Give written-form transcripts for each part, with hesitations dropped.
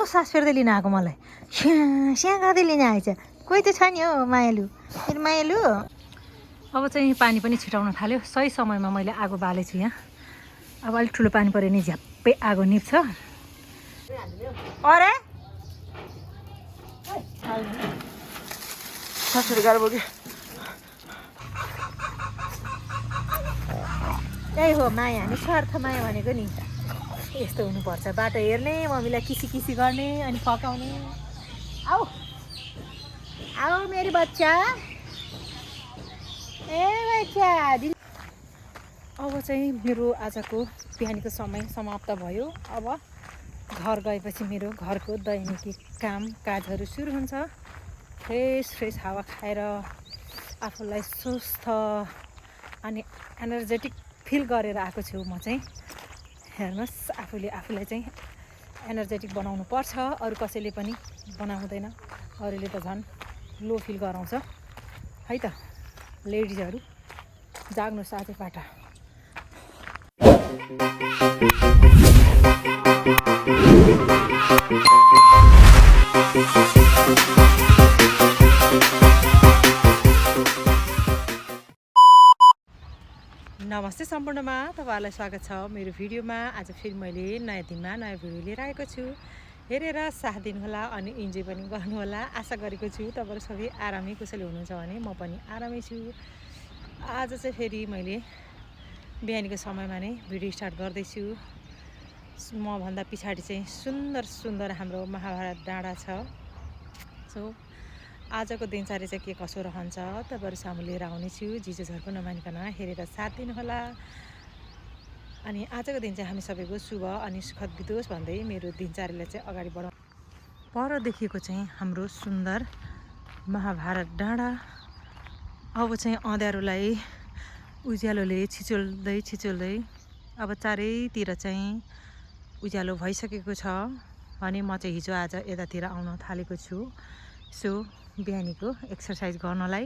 सास फेर्दै लिन आएको मलाई स्याँ गर्दै लिन आएछ कोही त छ नि हौ मायालु फेरि मायालु अब चाहिँ पानी पनि छिटाउन थाल्यो सही समयमा मैले आगो बालेछु यहाँ अब अलिक ठुलो पानी पऱ्यो नि झ्याप्पै आगो निप्छ अरे त्यही हो माया निस्वार्थ माया भनेको नि यस्तो हुनुपर्छ बाटो हेर्ने मम्मीलाई किसी किसी गर्ने अनि फकाउने आऊ आओ मेरी बच्चा ए बच्चा अब चाहिँ मेरो आजको बिहानीको समय समाप्त भयो अब घर गएपछि मेरो घरको दैनिकी काम काजहरू सुरु हुन्छ फ्रेस हावा खाएर आफूलाई स्वस्थ अनि एनर्जेटिक फिल गरेर आएको छु म चाहिँ हेर्नुहोस् आफूलाई चाहिँ एनर्जेटिक बनाउनु पर्छ अरू कसैले पनि बनाउँदैन अरूले त झन् लो फिल गराउँछ है त लेडिजहरू जाग्नुहोस् आजबाट नमस्ते सम्पूर्णमा तपाईँहरूलाई स्वागत छ मेरो भिडियोमा आज फेरि मैले नयाँ दिनमा नयाँ भिडियो लिएर आएको छु हेरेर साथ दिनुहोला अनि इन्जोय पनि गर्नुहोला आशा गरेको छु तपाईँहरू सबै आरामै कुशली हुनुहुन्छ भने म पनि आरामै छु आज चाहिँ फेरि मैले बिहानीको समयमा नै भिडियो स्टार्ट गर्दैछु मभन्दा पछाडि चाहिँ सुन्दर हाम्रो महाभारत डाँडा छ सो आजको दिनचर्या चाहिँ के कसो रहन्छ तपाईँहरू सामु लिएर आउनेछु जिजसहरूको नमानिकन हेरेर साथ दिनुहोला अनि आजको दिन चाहिँ हामी सबैको शुभ अनि सुखद बितोस् भन्दै मेरो दिनचर्यालाई चाहिँ अगाडि बढाउँ पर देखिएको चाहिँ हाम्रो सुन्दर महाभारत डाँडा अब चाहिँ अँध्यारोलाई उज्यालोले छिचोल्दै अब चारैतिर चाहिँ उज्यालो भइसकेको छ भने म चाहिँ हिजो आज यतातिर आउन थालेको छु सो बिहानीको एक्सर्साइज गर्नलाई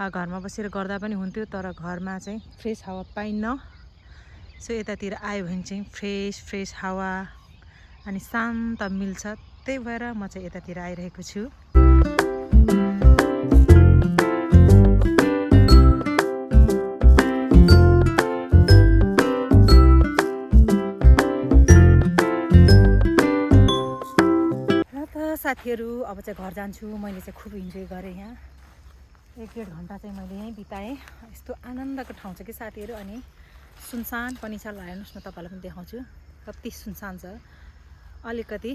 घरमा बसेर गर्दा पनि हुन्थ्यो तर घरमा चाहिँ फ्रेस हावा पाइन्न सो यतातिर आयो भने चाहिँ फ्रेस हावा अनि शान्त मिल्छ त्यही भएर म चाहिँ यतातिर आइरहेको छु साथीहरू अब चाहिँ घर जान्छु मैले चाहिँ खुब इन्जोय गरेँ यहाँ 1-1.5 घन्टा चाहिँ मैले यहीँ बिताएँ यस्तो आनन्दको ठाउँ छ कि साथीहरू अनि सुनसान पनि छ हेर्नुहोस् न तपाईँलाई पनि देखाउँछु कति सुनसान छ अलिकति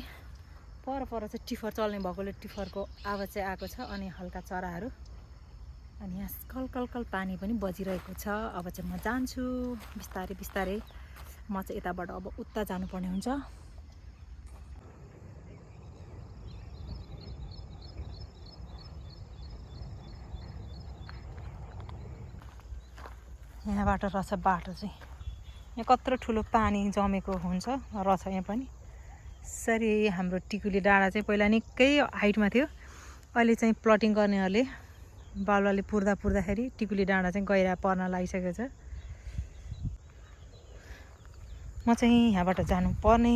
पर चाहिँ टिफर चल्ने भएकोले टिफरको आवाज चाहिँ आएको छ अनि हल्का चराहरू अनि यहाँ कल पानी पनि बजिरहेको छ अब चाहिँ म जान्छु बिस्तारै म चाहिँ यताबाट अब उता जानुपर्ने हुन्छ यहाँबाट रहेछ बाटो चाहिँ यहाँ कत्रो ठुलो पानी जमेको हुन्छ रहेछ यहाँ पनि सरी हाम्रो टिकुली डाँडा चाहिँ पहिला निकै हाइटमा थियो अहिले चाहिँ प्लटिङ गर्नेहरूले बालुवाले पुर्दाखेरि टिकुली डाँडा चाहिँ गहिरा पर्न लागिसकेको छ म चाहिँ यहाँबाट जानुपर्ने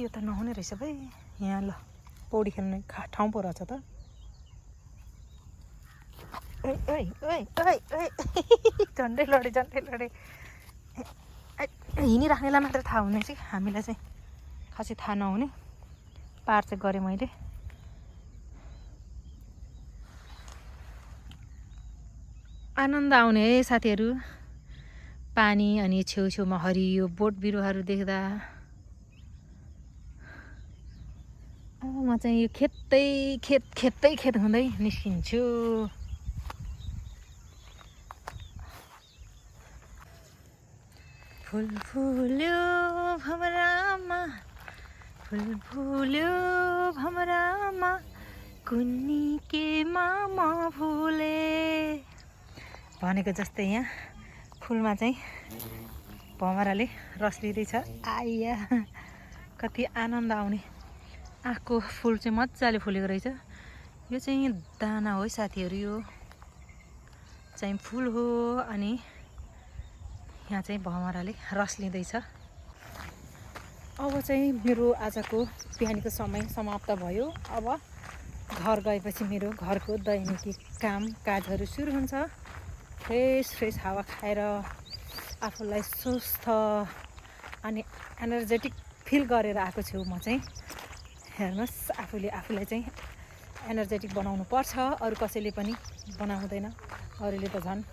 यो त नहुने रहेछ भाइ यहाँ ल पौडी खेल्ने ठाउँ पो रहेछ त झन्डै लडे हिँडिराख्नेलाई मात्र थाहा हुने चाहिँ हामीलाई चाहिँ खासै थाहा नहुने पार चाहिँ गरेँ मैले आनन्द आउने है साथीहरू पानी अनि छेउछेउमा हरियो बोट बिरुवाहरू देख्दा म चाहिँ यो खेत हुँदै निस्किन्छु फुल फुल्यो भमरामा कुन्नी केमा म फुले भनेको जस्तै यहाँ फुलमा चाहिँ भमराले रस लिँदैछ आइया कति आनन्द आउने आँखको फुल चाहिँ मजाले फुलेको रहेछ यो चाहिँ दाना हो साथीहरू, यो चाहिँ फुल हो। अनि यहाँ चाहिँ भमराले रस लिँदैछ। अब चाहिँ मेरो आजको बिहानीको समय समाप्त भयो। अब घर गएपछि मेरो घरको दैनिकी काम काजहरू सुरु हुन्छ। फ्रेस हावा खाएर आफूलाई स्वस्थ अनि एनर्जेटिक फिल गरेर आएको छु म चाहिँ। हेर्नुहोस्, आफूलाई चाहिँ एनर्जेटिक बनाउनु पर्छ, अरू कसैले पनि बनाउँदैन। अरूले त झन्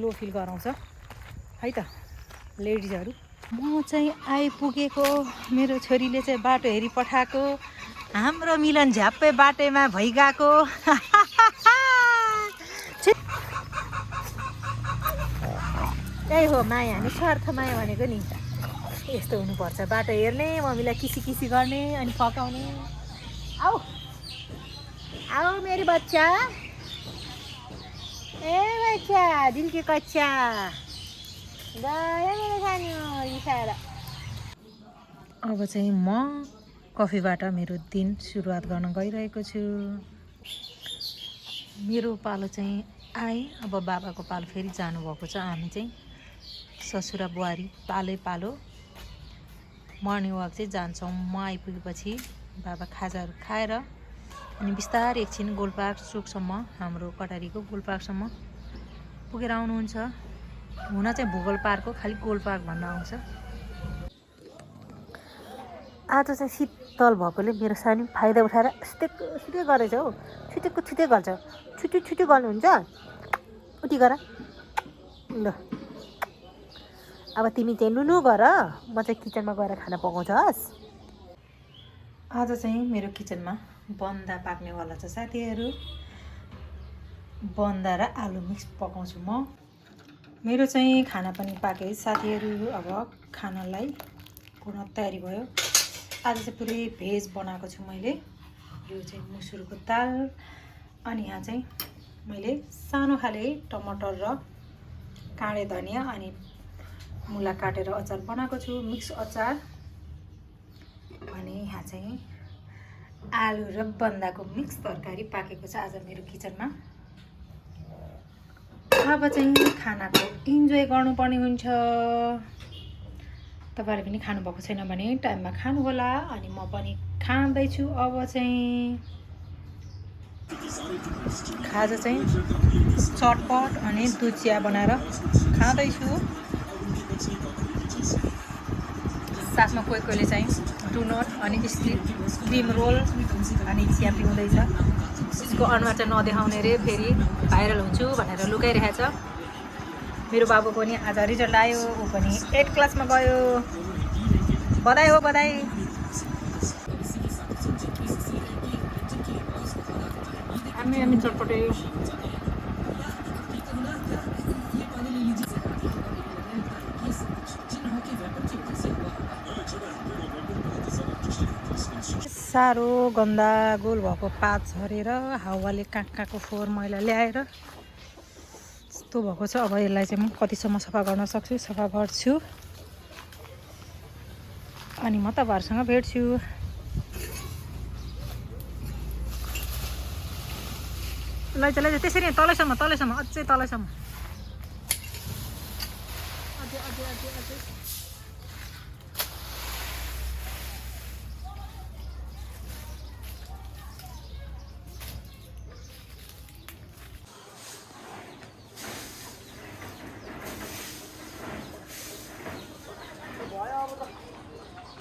लो फिल गराउँछ है त लेडिजहरू। म चाहिँ आइपुगेको, मेरो छोरीले चाहिँ बाटो हेरी पठाएको। हाम्रो मिलन झ्याप्पै बाटोमा भइगएको। त्यही हो माया, निस्वार्थ माया भनेको नि। यस्तो हुनुपर्छ, बाटो हेर्ने, मम्मीलाई किसी गर्ने अनि फकाउने। आऊ आओ मेरी बच्चा, ए बच्चा दिल के कच्चा गयो मेरो सानो इसार। अब चाहिँ म कफीबाट मेरो दिन सुरुवात गर्न गइरहेको छु। मेरो पालो चाहिँ आए, अब बाबाको पालो फेरि जानुभएको छ। हामी चाहिँ ससुरा बुहारी पालो मर्निङ वाक चाहिँ जान्छौँ। म आइपुगेपछि बाबा खाजाहरू खाएर अनि बिस्तारै एकछिन गोलपार्क चोकसम्म, हाम्रो कटारीको गोलपार्कसम्म पुगेर आउनुहुन्छ। हुन चाहिँ भूगोल पार्क हो, खालि गोलपार्क भन्न आउँछ। आज चाहिँ शीतल भएकोले मेरो सानो फाइदा उठाएर छिटै गरेछ हौ। छिटै गर्छ। छुट्टी गर्नुहुन्छ, उठी गर ल। अब तिमी चाहिँ नुनु गर, म चाहिँ किचनमा गएर खाना पकाउँछस्। आज चाहिँ मेरो किचनमा बन्दा पाक्नेवाला छ साथीहरू। बन्दा र आलु मिक्स पकाउँछु म। मेरो चाहिँ खाना पनि पाके साथीहरू। अब खानालाई पुनः तयारी भयो। आज चाहिँ पुरै भेज बनाएको छु मैले। यो चाहिँ मुसुरको दाल, अनि यहाँ चाहिँ मैले सानो खाले टमाटर र काँडे धनिया अनि मुला काटेर अचार बनाएको छु, मिक्स अचार। अनि यहाँ चाहिँ आलु र बन्दाको मिक्स तरकारी पाकेको छ आज मेरो किचनमा। अब चाहिँ खानाको इन्जोय गर्नुपर्ने हुन्छ। तपाईँहरूले पनि खानुभएको छैन भने टाइममा खानु होला। अनि म पनि खाँदैछु। अब चाहिँ खाजा चाहिँ चटपट अनि दुध चिया बनाएर खाँदैछु। साथमा कोहीले चाहिँ डोनट अनि क्रिम रोल अनि चिया पिउँदैछ। उसको अनुहार चाहिँ नदेखाउने रे, फेरि भाइरल हुन्छु भनेर लुकाइरहेछ। मेरो बाबु पनि आज रिजल्ट आयो, ऊ पनि 8 क्लासमा गयो। बधाई हो, बधाई। हामी चटपटे साह्रो गन्दा गोल भएको पात झरेर हावाले काँकाको फोहोर मैला ल्याएर यस्तो भएको छ। अब यसलाई चाहिँ म कतिसम्म सफा गर्न सक्छु सफा गर्छु, अनि म तपाईँहरूसँग भेट्छु। लैजा त्यसरी तलैसम्म अझै तलैसम्म। अझै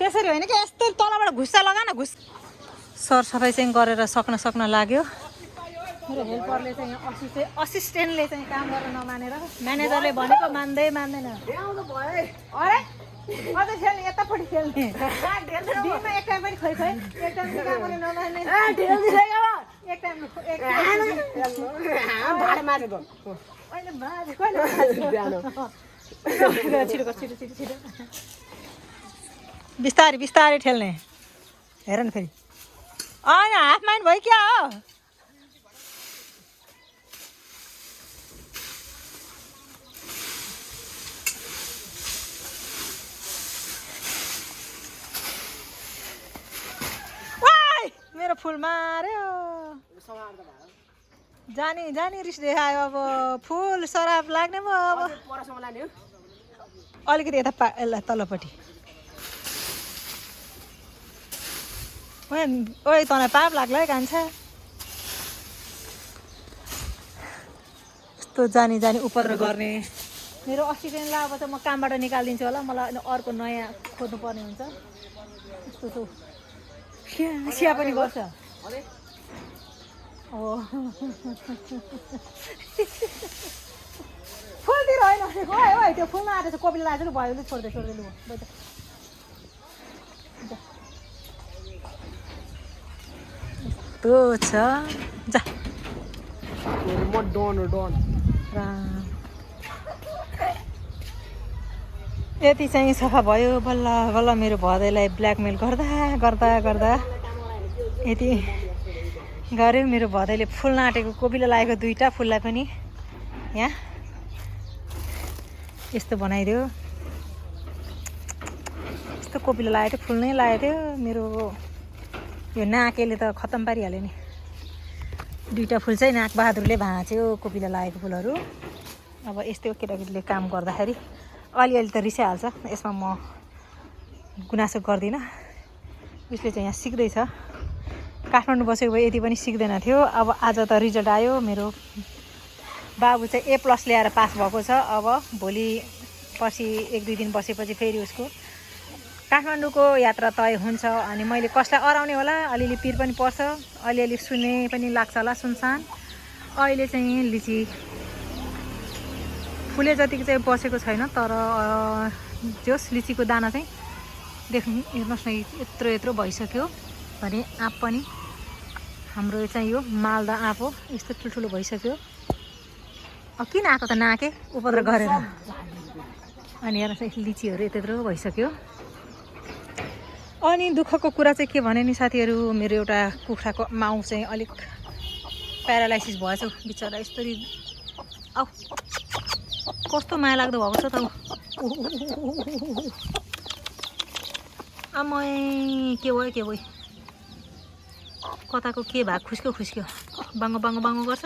त्यसरी होइन कि, यस्तो तलबाट घुस्सा लगा न, सरसफाइ चाहिँ गरेर सक्न लाग्यो। मेरो हेल्परले चाहिँ असिस्टेन्टले चाहिँ काम गर्न नमानेर म्यानेजरले भनेको मान्दैन। अरे अझै खेल्ने, यतापट्टि खेल्ने, दिनमा एक टाइम पनि खोइ एक टाइम काम गर्न नमान्ने, एक टाइम छिटो बिस्तारै ठेल्ने। हेर न फेरि हाफ माइन्ड भयो क्या हो। मेरो फुल मार्यो। जानी जानी रिस देखायो अब फुल सराप लाग्ने भयो अब परसम्म लाने हो अलिकति यता तल्लोपट्टि ओइ तँलाई पाप लाग्ला है कान्छा यस्तो जानी जानी उपद्रो गर्ने मेरो असिस्टेन्ट ला अब त म कामबाट निकालिदिन्छु होला मलाई अर्को नयाँ खोज्नु पर्ने हुन्छ यस्तो छु सिया पनि गर्छ हो फुलतिर होइन ओइ त्यो फुलमा आएको छ कोपिला लाग्छ लु भयो लु छोड्दै छोड्दै लु यस्तो छ जा म डन यति चाहिँ सफा भयो बल्ल बल्ल मेरो भदैलाई ब्ल्याकमेल गर्दा गर्दा गर्दा यति गऱ्यो मेरो भदैले फुल नाटेको कोपिला लागेको 2टा फुललाई पनि यहाँ यस्तो बनाइदियो यस्तो कोपिला लागेको थियो फुल नै लागेको थियो मेरो यो नाकेले त खत्तम पारिहाल्यो नि 2टा फुल चाहिँ नागबहादुरले भाँच्यो कोपिला लागेको फुलहरू अब यस्तै केटाकेटीले काम गर्दाखेरि अलिअलि त रिसाइहाल्छ यसमा म गुनासो गर्दिनँ उसले चाहिँ यहाँ सिक्दैछ काठमाडौँ बसेको भए यति पनि सिक्दैन थियो अब आज त रिजल्ट आयो मेरो बाबु चाहिँ A+ ल्याएर पास भएको छ अब भोलि पर्सि 1-2 दिन बसेपछि फेरि उसको काठमाडौँको यात्रा तय हुन्छ अनि मैले कसलाई अराउने होला अलिअलि पिर पनि पर्छ अलिअलि सुने पनि लाग्छ होला सुनसान अहिले चाहिँ लिची फुले जतिको चाहिँ बसेको छैन तर जस लिचीको दाना चाहिँ देख्नु हेर्नुहोस् न यत्रो यत्रो भइसक्यो भने आँप पनि हाम्रो चाहिँ यो मालदा आँप हो यस्तो ठुल्ठुलो भइसक्यो किन आएको त नाके उपद्रो गरेर अनि हेर्नुहोस् लिचीहरू यत्रो भइसक्यो अनि दुःखको कुरा चाहिँ के भने नि साथीहरू मेरो एउटा कुखुराको माउ चाहिँ अलिक प्यारालाइसिस भएछ बिचरा यस्तरी औ कस्तो माया लाग्दो भएको छ त आमै के भयो कताको के भाग खुस्क्यो बाङ्गो बाङ्गो बाङ्गो गर्छ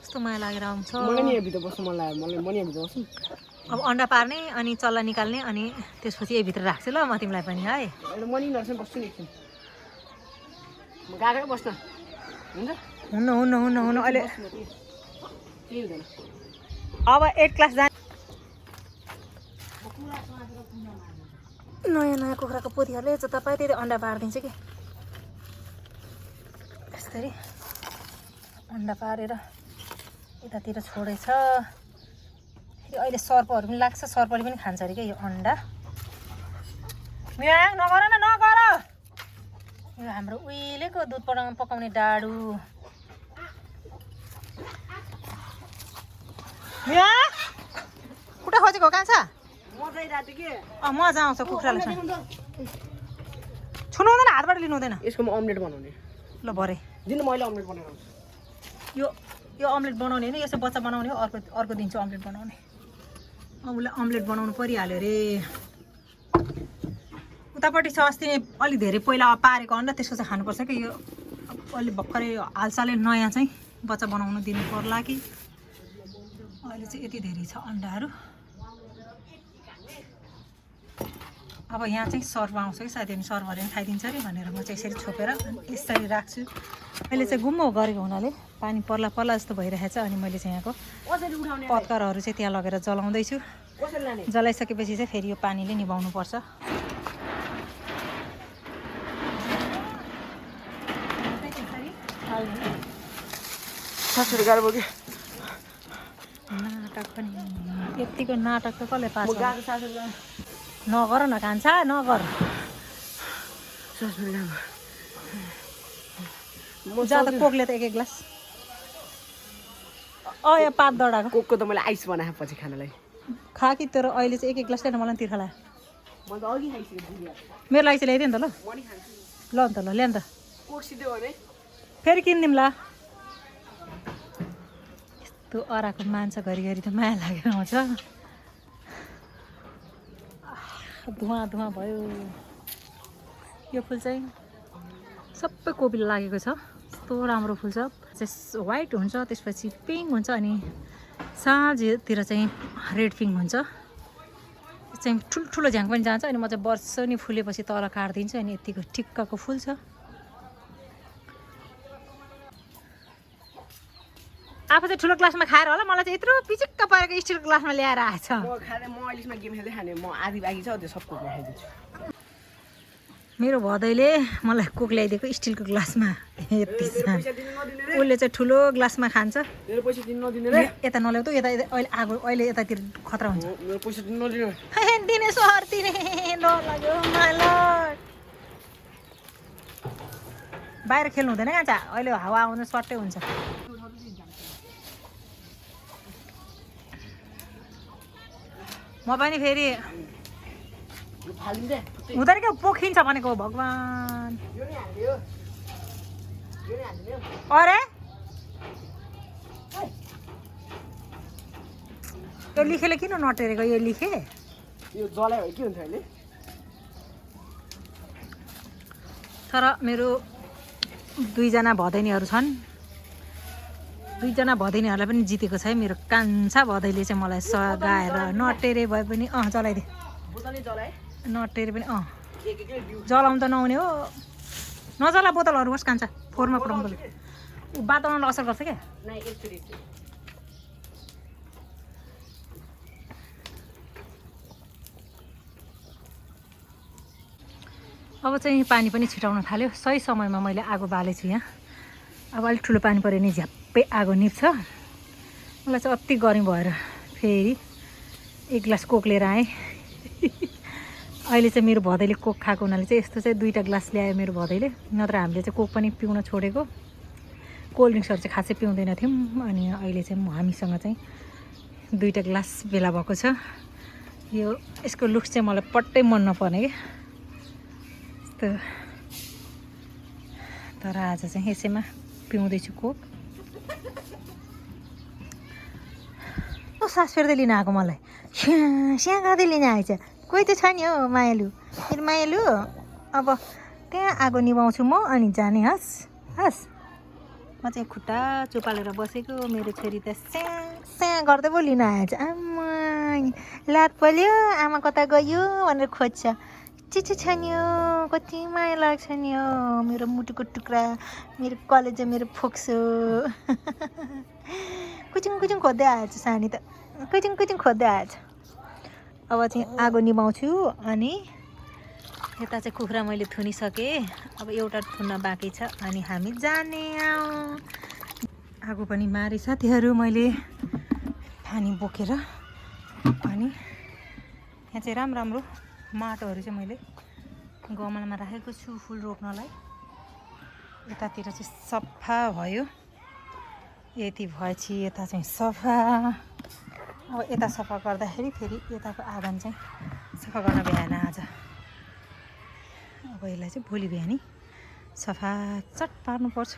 कस्तो माया लागेर आउँछ अब अन्डा पार्ने अनि चल्ला निकाल्ने अनि त्यसपछि यहीभित्र राख्छु ल म तिमीलाई पनि है हुन्न अहिले अब 8 क्लास जाने नयाँ कुखुराको पोथीहरूले जतापायो त्यति अन्डा पारिदिन्छ कि यसरी अन्डा पारेर यतातिर छोडेछ फेरि अहिले सर्पहरू पनि लाग्छ सर्पले पनि खान्छ अरे क्या यो अन्डा म्याङ नगर न नगर यो हाम्रो उहिलेको दुध पकाउने डाडु कुटा खोजेको कान्छ मजा आउँछ कुखुरालाई छुनु हुँदैन हातबाट लिनु हुँदैन यसको म अमलेट बनाउने ल भरे दिन मैले अमलेट बनाएको यो अमलेट बनाउने होइन यसो बच्चा बनाउने हो अर्को दिन चाहिँ अमलेट बनाउने उसलाई अमलेट बनाउनु परिहाल्यो अरे उतापट्टि छ अस्ति नै अलिक धेरै पहिला पारेको अन्डा त्यसको चाहिँ खानुपर्छ कि यो अलि भर्खरै हालसालै नयाँ चाहिँ बच्चा बनाउनु दिनु पर्ला कि अहिले चाहिँ यति धेरै छ अन्डाहरू अब यहाँ चाहिँ सर्फ आउँछ कि साथीहरू सर्फहरू पनि खाइदिन्छ अरे भनेर म चाहिँ यसरी छोपेर यसरी राख्छु अहिले चाहिँ गुम्म गरेको हुनाले पानी पर्ला पर्ला जस्तो भइरहेछ अनि मैले चाहिँ यहाँको पत्करहरू चाहिँ त्यहाँ लगेर जलाउँदैछु जलाइसकेपछि चाहिँ फेरि यो पानीले निभाउनु पर्छ नाटक पनि यतिको नाटक त कसले पास नगर न कान्छा नगर ज्यादा कोकले त एक ग्लास यहाँ पात दडाको कोकको त मैले आइस बनाएँ पछि खानालाई खा कि तर अहिले चाहिँ एक ग्लास ल्याएन मलाई तिर्खा लाग्यो मेरो लागि चाहिँ ल्याइदियो नि त ल अन्त ल ल्या नि त फेरि किनिदिउँ ल यस्तो अराको मान्छ घरिघरि त माया लागेर आउँछ धुवा भयो यो फुल चाहिँ सबै कोपिला लागेको छ कस्तो राम्रो फुल्छ चाहिँ व्हाइट हुन्छ त्यसपछि पिङ्क हुन्छ अनि साँझतिर चाहिँ रेड पिङ्क हुन्छ चाहिँ ठुल्ठुलो झ्याङ पनि जान्छ अनि म चाहिँ वर्षनी फुलेपछि तल काटिदिन्छु अनि यतिको ठिक्कको फुल्छ आफू चाहिँ ठुलो ग्लासमा खाएर होला मलाई चाहिँ यत्रो पिचिक्क परेको स्टिलको ग्लासमा ल्याएर आएछ म अहिलेसम्म गेम खेल्दै खाने म आधी बाँकी छ त्यो सब कोक खाइदिन्छु मेरो भदैले मलाई कोक ल्याइदिएको स्टिलको ग्लासमा यति पैसा दिनु नदिने रे उसले चाहिँ ठुलो ग्लासमा खान्छ मेरो पैसा दिनु नदिने रे यता नल्याउ त यता अहिले आगो अहिले यतातिर खतरा हुन्छ मेरो पैसा दिनु नदिने दिने सहर दिने डर लाग्यो मालट बाहिर खेल्नु हुँदैन काँचा अहिले हावा आउँदा सट्टै हुन्छ म पनि फेरि फालिदिँदै हुँदैन क्या पोखिन्छ भनेको भगवान् यो नि हाल्दियो यो नि हाल्दियो अरे यो लिखेले किन नटेरेको यो लिखे यो जलायो भने के हुन्छ अहिले तर मेरो दुईजना भदैनीहरू छन् दुईजना भदैनीहरूलाई पनि जितेको छ है मेरो कान्छा भदैले चाहिँ मलाई सगाएर नटेरे भए पनि जलाइदिए बोतलले जलाए नटेरे पनि के जलाउनु त नहुने हो नजला बोतलहरू होस् कान्छा फोहोरमा पठाउनु ऊ वातावरणलाई असर गर्छ क्या नै एकचोटि अब चाहिँ पानी पनि छिटाउन थाल्यो सही समयमा मैले आगो बालेछु यहाँ अब अलिक ठुलो पानी पऱ्यो भने झ्याप्पै आगो निप्छ मलाई चाहिँ अति गर्मी भएर फेरि एक ग्लास कोक लिएर आएँ अहिले चाहिँ मेरो भदैले कोक खाएको हुनाले चाहिँ यस्तो चाहिँ 2टा ग्लास ल्यायो मेरो भदैले नत्र हामीले चाहिँ कोक पनि पिउन छोडेको कोल्ड ड्रिङ्क्सहरू चाहिँ खासै पिउँदैन थियौँ अनि अहिले चाहिँ हामीसँग चाहिँ 2टा ग्लास बेला भएको छ यो यसको लुक्स चाहिँ मलाई पट्टै मन नपर्ने क्या तर आज चाहिँ यसैमा पिउँदैछु कोक सास फेर्दै लिन आएको मलाई स्याहाँ गर्दै लिन आएछ कोही त छ नि हौ मायालु फेरि मायालु अब त्यहाँ आगो निभाउँछु म अनि जाने हस् हस् म चाहिँ खुट्टा चुपालेर बसेको मेरो छोरी त स्याहाँ गर्दै पो लिन आएछ आमा लात पल्यो आमा कता गयो भनेर खोज्छ चिचो छ नि हो कति माया लाग्छ नि हो मेरो मुटुको टुक्रा मेरो कलेजो मेरो फोक्सो कुचुङ कुचुङ खोज्दै आएछ सानी त कुचुङ कुचुङ खोज्दै आएछ अब चाहिँ आगो निभाउँछु अनि यता चाहिँ कुखुरा मैले थुनिसकेँ अब एउटा थुन्न बाँकी छ अनि हामी जाने आगो पनि मारे साथीहरू मैले पानी बोकेर अनि यहाँ चाहिँ राम्रो माटोहरू चाहिँ मैले गमलामा राखेको छु फुल रोप्नलाई यतातिर चाहिँ सफा भयो यति भएपछि यता चाहिँ सफा अब यता सफा गर्दाखेरि फेरि यताको आँगन चाहिँ सफा गर्न भ्याएन आज अब यसलाई चाहिँ भोलि बिहानी सफा चट पार्नुपर्छ